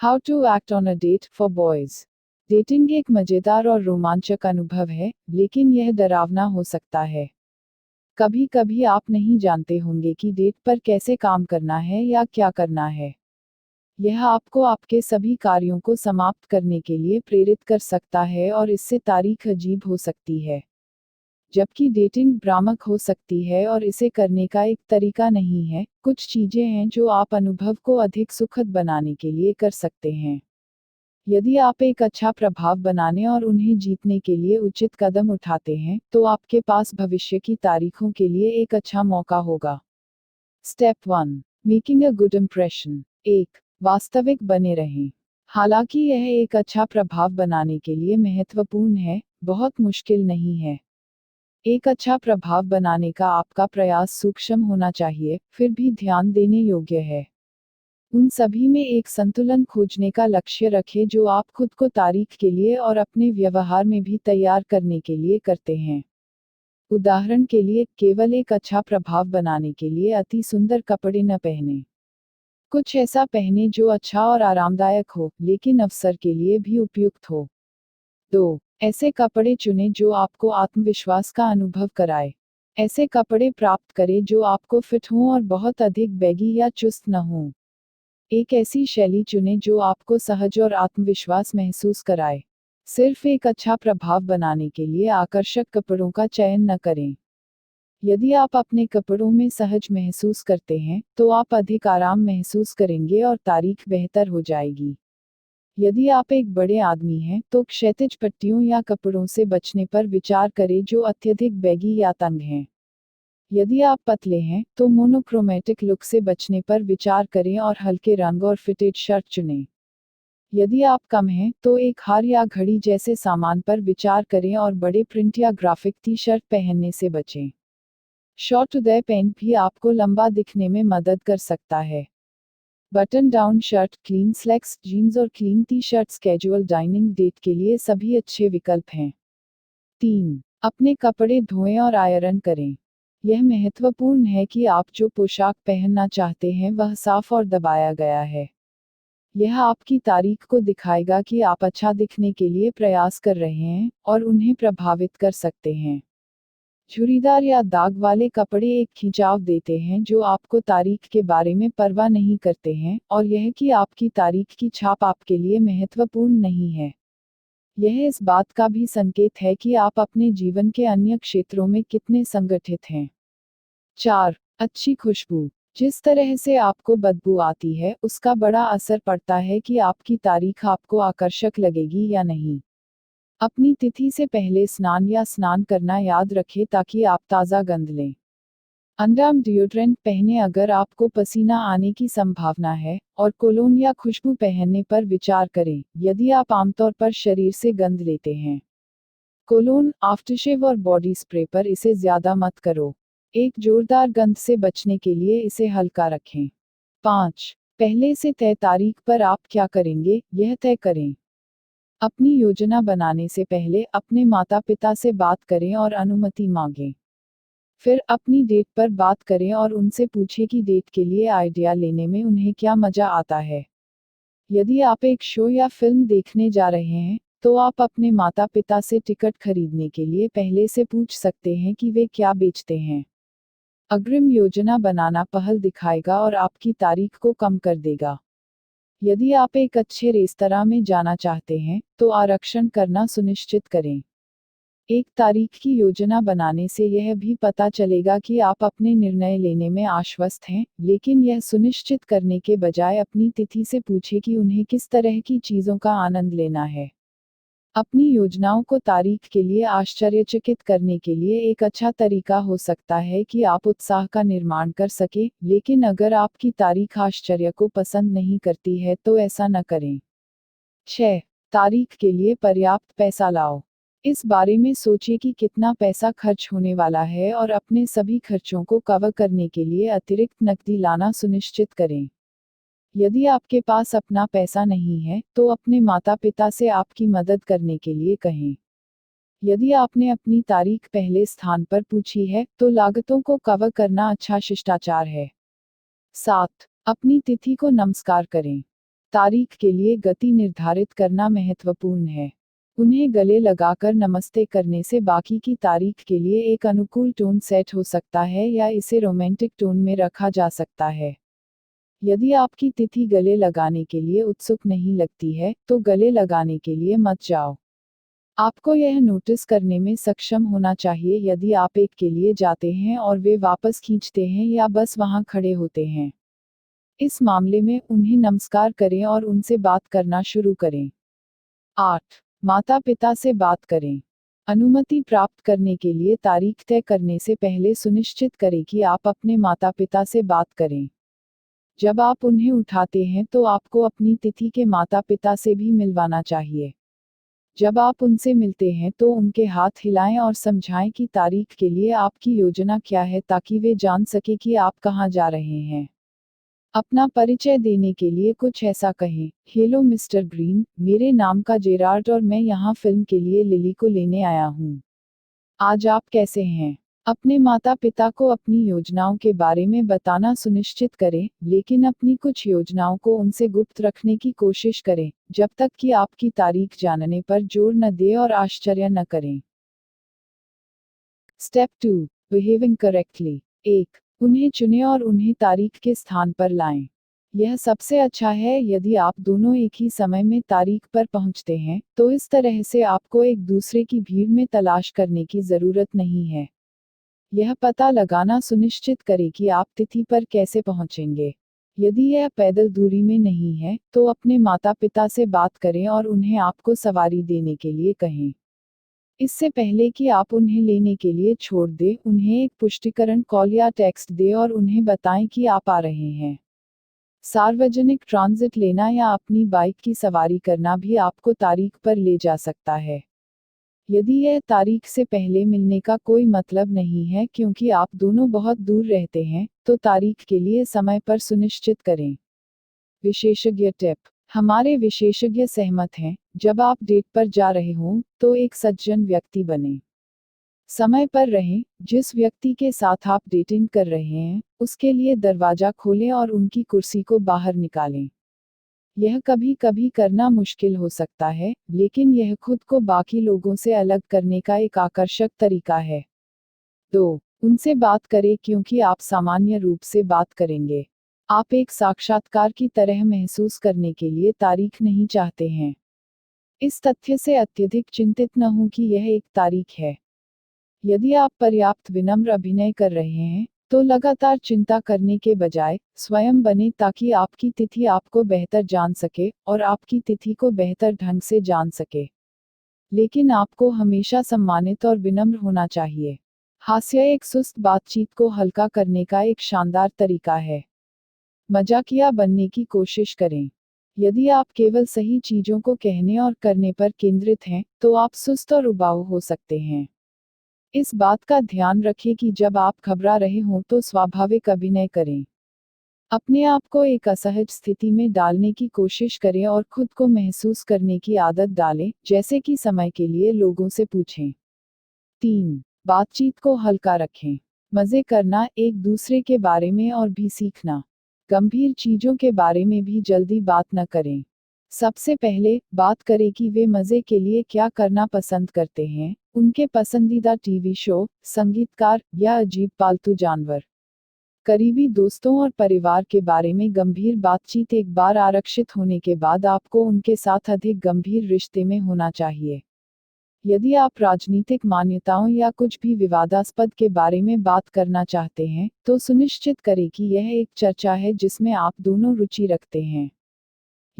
How to act on a date for boys. Dating एक मजेदार और रोमांचक अनुभव है, लेकिन यह डरावना हो सकता है। कभी कभी आप नहीं जानते होंगे कि डेट पर कैसे काम करना है या क्या करना है। यह आपको आपके सभी कार्यों को समाप्त करने के लिए प्रेरित कर सकता है और इससे तारीख अजीब हो सकती है। जबकि डेटिंग भ्रामक हो सकती है और इसे करने का एक तरीका नहीं है, कुछ चीजें हैं जो आप अनुभव को अधिक सुखद बनाने के लिए कर सकते हैं। यदि आप एक अच्छा प्रभाव बनाने और उन्हें जीतने के लिए उचित कदम उठाते हैं, तो आपके पास भविष्य की तारीखों के लिए एक अच्छा मौका होगा। Step 1। Making a good impression. 1। वास्तविक बने रहें। हालांकि यह एक अच्छा प्रभाव बनाने के लिए महत्वपूर्ण है, बहुत मुश्किल नहीं है। एक अच्छा प्रभाव बनाने का आपका प्रयास सूक्ष्म होना चाहिए, फिर भी ध्यान देने योग्य है। उन सभी में एक संतुलन खोजने का लक्ष्य रखें जो आप खुद को तारीख के लिए और अपने व्यवहार में भी तैयार करने के लिए करते हैं। उदाहरण के लिए, केवल एक अच्छा प्रभाव बनाने के लिए अति सुंदर कपड़े न पहने। कुछ ऐसा पहने जो अच्छा और आरामदायक हो, लेकिन अवसर के लिए भी उपयुक्त हो। 2। ऐसे कपड़े चुनें जो आपको आत्मविश्वास का अनुभव कराए। ऐसे कपड़े प्राप्त करें जो आपको फिट हों और बहुत अधिक बैगी या चुस्त न हों। एक ऐसी शैली चुनें जो आपको सहज और आत्मविश्वास महसूस कराए। सिर्फ एक अच्छा प्रभाव बनाने के लिए आकर्षक कपड़ों का चयन न करें। यदि आप अपने कपड़ों में सहज महसूस करते हैं, तो आप अधिक आराम महसूस करेंगे और तारीख बेहतर हो जाएगी। यदि आप एक बड़े आदमी हैं, तो क्षैतिज पट्टियों या कपड़ों से बचने पर विचार करें जो अत्यधिक बैगी या तंग हैं। यदि आप पतले हैं, तो मोनोक्रोमैटिक लुक से बचने पर विचार करें और हल्के रंग और फिटेड शर्ट चुनें। यदि आप कम हैं, तो एक हार या घड़ी जैसे सामान पर विचार करें और बड़े प्रिंट या ग्राफिक टी शर्ट पहनने से बचें। शॉर्ट उदय पैंट भी आपको लंबा दिखने में मदद कर सकता है। Button down shirt, clean slacks, jeans और clean T shirts casual dining date के लिए सभी अच्छे विकल्प हैं। 3। अपने कपड़े धोएं और आयरन करें। यह महत्वपूर्ण है कि आप जो पोशाक पहनना चाहते हैं वह साफ और दबाया गया है। यह आपकी तारीख को दिखाएगा कि आप अच्छा दिखने के लिए प्रयास कर रहे हैं, और उन्हें प्रभावित कर सकते हैं। झुर्रीदार या दाग वाले कपड़े एक खिंचाव देते हैं जो आपको तारीख के बारे में परवाह नहीं करते हैं, और यह कि आपकी तारीख की छाप आपके लिए महत्वपूर्ण नहीं है। यह इस बात का भी संकेत है कि आप अपने जीवन के अन्य क्षेत्रों में कितने संगठित हैं। 4। अच्छी खुशबू। जिस तरह से आपको बदबू आती है, उसका बड़ा असर पड़ता है कि आपकी तारीख आपको आकर्षक लगेगी या नहीं। अपनी तिथि से पहले स्नान या स्नान करना याद रखें ताकि आप ताज़ा गंध लें। अंडरआर्म डिओड्रेंट पहने अगर आपको पसीना आने की संभावना है, और कोलोन या खुशबू पहनने पर विचार करें, यदि आप आमतौर पर शरीर से गंध लेते हैं। कोलोन, आफ्टरशेव और बॉडी स्प्रे पर इसे ज्यादा मत करो। एक जोरदार गंध से बचने के लिए इसे हल्का रखें। 5। पहले से तय तारीख पर आप क्या करेंगे, यह तय करें। अपनी योजना बनाने से पहले अपने माता पिता से बात करें और अनुमति मांगें। फिर अपनी डेट पर बात करें और उनसे पूछें कि डेट के लिए आइडिया लेने में उन्हें क्या मजा आता है। यदि आप एक शो या फिल्म देखने जा रहे हैं, तो आप अपने माता पिता से टिकट खरीदने के लिए पहले से पूछ सकते हैं कि वे क्या बेचते हैं। अग्रिम योजना बनाना पहल दिखाएगा और आपकी तारीख को कम कर देगा। यदि आप एक अच्छे रेस्तरां में जाना चाहते हैं, तो आरक्षण करना सुनिश्चित करें। एक तारीख की योजना बनाने से यह भी पता चलेगा कि आप अपने निर्णय लेने में आश्वस्त हैं, लेकिन यह सुनिश्चित करने के बजाय अपनी तिथि से पूछें कि उन्हें किस तरह की चीज़ों का आनंद लेना है। अपनी योजनाओं को तारीख के लिए आश्चर्यचकित करने के लिए एक अच्छा तरीका हो सकता है कि आप उत्साह का निर्माण कर सकें, लेकिन अगर आपकी तारीख आश्चर्य को पसंद नहीं करती है तो ऐसा न करें। 6। तारीख के लिए पर्याप्त पैसा लाओ। इस बारे में सोचिए कि कितना पैसा खर्च होने वाला है और अपने सभी खर्चों को कवर करने के लिए अतिरिक्त नकदी लाना सुनिश्चित करें। यदि आपके पास अपना पैसा नहीं है, तो अपने माता पिता से आपकी मदद करने के लिए कहें। यदि आपने अपनी तारीख पहले स्थान पर पूछी है, तो लागतों को कवर करना अच्छा शिष्टाचार है। 7। अपनी तिथि को नमस्कार करें। तारीख के लिए गति निर्धारित करना महत्वपूर्ण है। उन्हें गले लगाकर नमस्ते करने से बाकी की तारीख के लिए एक अनुकूल टोन सेट हो सकता है या इसे रोमांटिक टोन में रखा जा सकता है। यदि आपकी तिथि गले लगाने के लिए उत्सुक नहीं लगती है, तो गले लगाने के लिए मत जाओ। आपको यह नोटिस करने में सक्षम होना चाहिए यदि आप एक के लिए जाते हैं और वे वापस खींचते हैं या बस वहां खड़े होते हैं। इस मामले में उन्हें नमस्कार करें और उनसे बात करना शुरू करें। 8. माता पिता से बात करें। अनुमति प्राप्त करने के लिए तारीख तय करने से पहले सुनिश्चित करें कि आप अपने माता पिता से बात करें। जब आप उन्हें उठाते हैं तो आपको अपनी तिथि के माता पिता से भी मिलवाना चाहिए। जब आप उनसे मिलते हैं तो उनके हाथ हिलाएं और समझाएं कि तारीख के लिए आपकी योजना क्या है ताकि वे जान सके कि आप कहां जा रहे हैं। अपना परिचय देने के लिए कुछ ऐसा कहें, हेलो मिस्टर ग्रीन, मेरे नाम का जेरार्ड और मैं यहाँ फिल्म के लिए लिली को लेने आया हूँ। आज आप कैसे हैं? अपने माता पिता को अपनी योजनाओं के बारे में बताना सुनिश्चित करें, लेकिन अपनी कुछ योजनाओं को उनसे गुप्त रखने की कोशिश करें, जब तक कि आपकी तारीख जानने पर जोर न दें और आश्चर्य न करें। स्टेप 2. Behaving correctly. 1. उन्हें चुनें और उन्हें तारीख के स्थान पर लाएं। यह सबसे अच्छा है यदि आप दोनों एक ही समय में तारीख पर पहुंचते हैं, तो इस तरह से आपको एक दूसरे की भीड़ में तलाश करने की जरूरत नहीं है। यह पता लगाना सुनिश्चित करें कि आप तिथि पर कैसे पहुंचेंगे। यदि यह पैदल दूरी में नहीं है, तो अपने माता पिता से बात करें और उन्हें आपको सवारी देने के लिए कहें। इससे पहले कि आप उन्हें लेने के लिए छोड़ दें, उन्हें एक पुष्टिकरण कॉल या टेक्स्ट दें और उन्हें बताएं कि आप आ रहे हैं। सार्वजनिक ट्रांजिट लेना या अपनी बाइक की सवारी करना भी आपको तारीख पर ले जा सकता है। यदि यह तारीख से पहले मिलने का कोई मतलब नहीं है क्योंकि आप दोनों बहुत दूर रहते हैं, तो तारीख के लिए समय पर सुनिश्चित करें। विशेषज्ञ टिप। हमारे विशेषज्ञ सहमत हैं, जब आप डेट पर जा रहे हों, तो एक सज्जन व्यक्ति बनें। समय पर रहें, जिस व्यक्ति के साथ आप डेटिंग कर रहे हैं, उसके लिए दरवाजा खोलें और उनकी कुर्सी को बाहर निकालें। यह कभी कभी करना मुश्किल हो सकता है, लेकिन यह खुद को बाकी लोगों से अलग करने का एक आकर्षक तरीका है। 2. उनसे बात करें क्योंकि आप सामान्य रूप से बात करेंगे। आप एक साक्षात्कार की तरह महसूस करने के लिए तारीख नहीं चाहते हैं। इस तथ्य से अत्यधिक चिंतित न हों कि यह एक तारीख है। यदि आप पर्याप्त विनम्र अभिनय कर रहे हैं, तो लगातार चिंता करने के बजाय स्वयं बने ताकि आपकी तिथि आपको बेहतर जान सके और आपकी तिथि को बेहतर ढंग से जान सके। लेकिन आपको हमेशा सम्मानित और विनम्र होना चाहिए। हास्य एक सुस्त बातचीत को हल्का करने का एक शानदार तरीका है। मजाकिया बनने की कोशिश करें। यदि आप केवल सही चीजों को कहने और करने पर केंद्रित हैं, तो आप सुस्त और उबाऊ हो सकते हैं। इस बात का ध्यान रखें कि जब आप घबरा रहे हों तो स्वाभाविक अभिनय करें। अपने आप को एक असहज स्थिति में डालने की कोशिश करें और खुद को महसूस करने की आदत डालें, जैसे कि समय के लिए लोगों से पूछें। 3. बातचीत को हल्का रखें। मजे करना, एक दूसरे के बारे में और भी सीखना। गंभीर चीजों के बारे में भी जल्दी बात न करें। सबसे पहले, बात करें कि वे मजे के लिए क्या करना पसंद करते हैं, उनके पसंदीदा टीवी शो, संगीतकार, या अजीब पालतू जानवर। करीबी दोस्तों और परिवार के बारे में गंभीर बातचीत एक बार आरक्षित होने के बाद आपको उनके साथ अधिक गंभीर रिश्ते में होना चाहिए। यदि आप राजनीतिक मान्यताओं या कुछ भी विवादास्पद के बारे में बात करना चाहते हैं, तो सुनिश्चित करें कि यह एक चर्चा है जिसमें आप दोनों रुचि रखते हैं।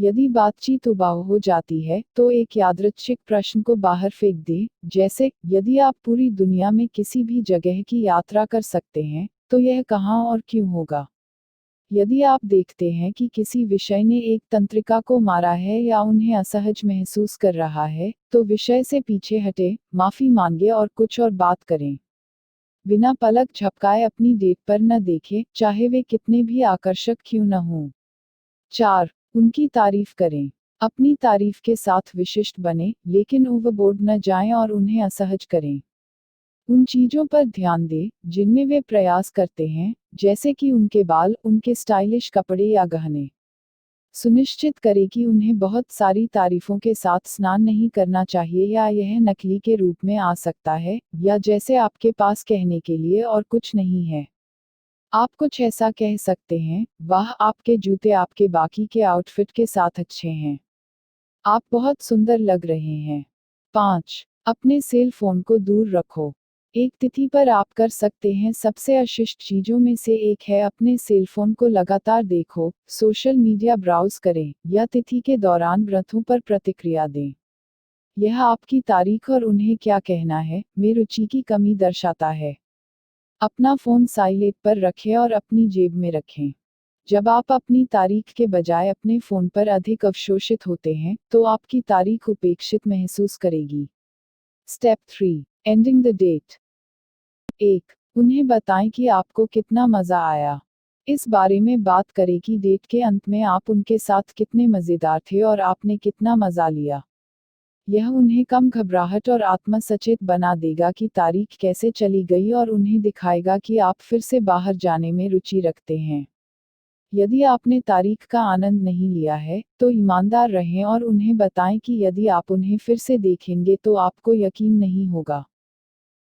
यदि बातचीत उबाऊ हो जाती है, तो एक यादृच्छिक प्रश्न को बाहर फेंक दें, जैसे, यदि आप पूरी दुनिया में किसी भी जगह की यात्रा कर सकते हैं, तो यह कहाँ और क्यों होगा? यदि आप देखते हैं कि किसी विषय ने एक तंत्रिका को मारा है या उन्हें असहज महसूस कर रहा है, तो विषय से पीछे हटे, माफी मांगे और कुछ और बात करें। बिना पलक झपकाए अपनी डेट पर न देखें, चाहे वे कितने भी आकर्षक क्यों न हों। 4. उनकी तारीफ करें। अपनी तारीफ के साथ विशिष्ट बने, लेकिन ओवरबोर्ड न जाएं और उन्हें असहज करें। उन चीजों पर ध्यान दें जिनमें वे प्रयास करते हैं, जैसे कि उनके बाल, उनके स्टाइलिश कपड़े या गहने। सुनिश्चित करें कि उन्हें बहुत सारी तारीफों के साथ स्नान नहीं करना चाहिए या यह नकली के रूप में आ सकता है, या जैसे आपके पास कहने के लिए और कुछ नहीं है। आप कुछ ऐसा कह सकते हैं, वाह आपके जूते आपके बाकी के आउटफिट के साथ अच्छे हैं। आप बहुत सुंदर लग रहे हैं। 5. अपने सेल फोन को दूर रखो। एक तिथि पर आप कर सकते हैं सबसे अशिष्ट चीजों में से एक है अपने सेल फोन को लगातार देखो, सोशल मीडिया ब्राउज करें, या तिथि के दौरान व्रतों पर प्रतिक्रिया दें। यह आपकी तारीख और उन्हें क्या कहना है, में रुचि की कमी दर्शाता है। अपना फोन साइलेंट पर रखें और अपनी जेब में रखें। जब आप अपनी तारीख के बजाय अपने फोन पर अधिक अवशोषित होते हैं, तो आपकी तारीख उपेक्षित महसूस करेगी। स्टेप 3. Ending the date. 1. उन्हें बताएं कि आपको कितना मज़ा आया। इस बारे में बात करें कि डेट के अंत में आप उनके साथ कितने मज़ेदार थे और आपने कितना मज़ा लिया। यह उन्हें कम घबराहट और आत्मसचेत बना देगा कि तारीख कैसे चली गई और उन्हें दिखाएगा कि आप फिर से बाहर जाने में रुचि रखते हैं। यदि आपने तारीख का आनंद नहीं लिया है, तो ईमानदार रहें और उन्हें बताएं कि यदि आप उन्हें फिर से देखेंगे तो आपको यकीन नहीं होगा।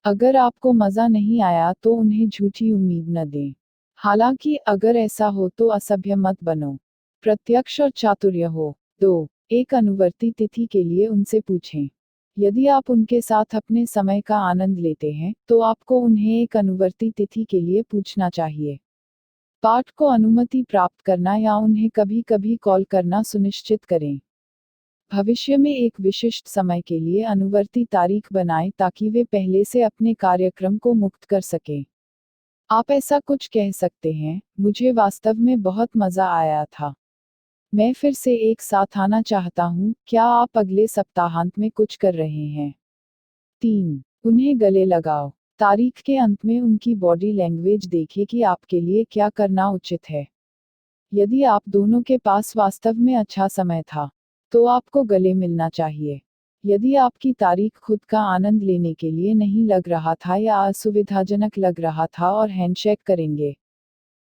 अगर आपको मज़ा नहीं आया तो उन्हें झूठी उम्मीद न दें। हालांकि अगर ऐसा हो तो असभ्य मत बनो। प्रत्यक्ष और चातुर्य हो। 2. एक अनुवर्ती तिथि के लिए उनसे पूछें। यदि आप उनके साथ अपने समय का आनंद लेते हैं, तो आपको उन्हें एक अनुवर्ती तिथि के लिए पूछना चाहिए। पाठ को अनुमति प्राप्त करना या उन्हें कभी कभी कॉल करना सुनिश्चित करें। भविष्य में एक विशिष्ट समय के लिए अनुवर्ती तारीख बनाएं ताकि वे पहले से अपने कार्यक्रम को मुक्त कर सकें। आप ऐसा कुछ कह सकते हैं, मुझे वास्तव में बहुत मज़ा आया था। मैं फिर से एक साथ आना चाहता हूँ, क्या आप अगले सप्ताहांत में कुछ कर रहे हैं? 3. उन्हें गले लगाओ। तारीख के अंत में उनकी बॉडी लैंग्वेज देखें कि आपके लिए क्या करना उचित है। यदि आप दोनों के पास वास्तव में अच्छा समय था, तो आपको गले मिलना चाहिए। यदि आपकी तारीख खुद का आनंद लेने के लिए नहीं लग रहा था या असुविधाजनक लग रहा था और हैंडशेक करेंगे।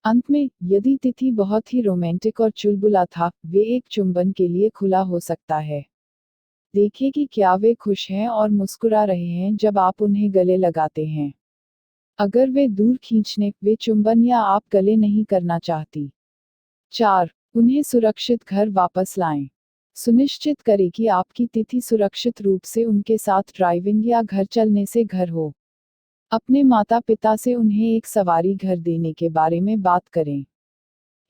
अंत में, यदि तिथि बहुत ही रोमांटिक और चुलबुला था, वे एक चुंबन के लिए खुला हो सकता है। देखें कि क्या वे खुश हैं और मुस्कुरा रहे हैं जब आप उन्हें गले लगाते हैं। अगर वे दूर खींचने, वे चुंबन या आप गले नहीं करना चाहती। 4. उन्हें सुरक्षित घर वापस लाएं। सुनिश्चित करें कि आपकी तिथि सुरक्षित रूप से उनके साथ ड्राइविंग या घर चलने से घर हो। अपने माता पिता से उन्हें एक सवारी घर देने के बारे में बात करें।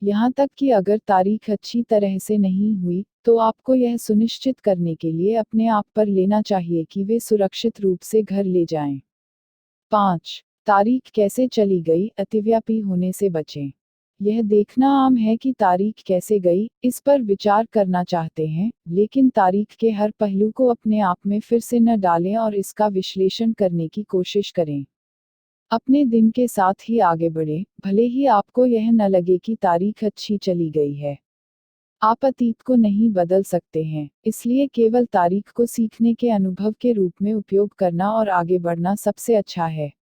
यहाँ तक कि अगर तारीख अच्छी तरह से नहीं हुई, तो आपको यह सुनिश्चित करने के लिए अपने आप पर लेना चाहिए कि वे सुरक्षित रूप से घर ले जाएं। 5. तारीख कैसे चली गई, अतिव्यापी होने से बचें। यह देखना आम है कि तारीख कैसे गई, इस पर विचार करना चाहते हैं, लेकिन तारीख के हर पहलू को अपने आप में फिर से न डालें और इसका विश्लेषण करने की कोशिश करें। अपने दिन के साथ ही आगे बढ़ें, भले ही आपको यह न लगे कि तारीख अच्छी चली गई है। आप अतीत को नहीं बदल सकते हैं, इसलिए केवल तारीख को सीखने के अनुभव के रूप में उपयोग करना और आगे बढ़ना सबसे अच्छा है।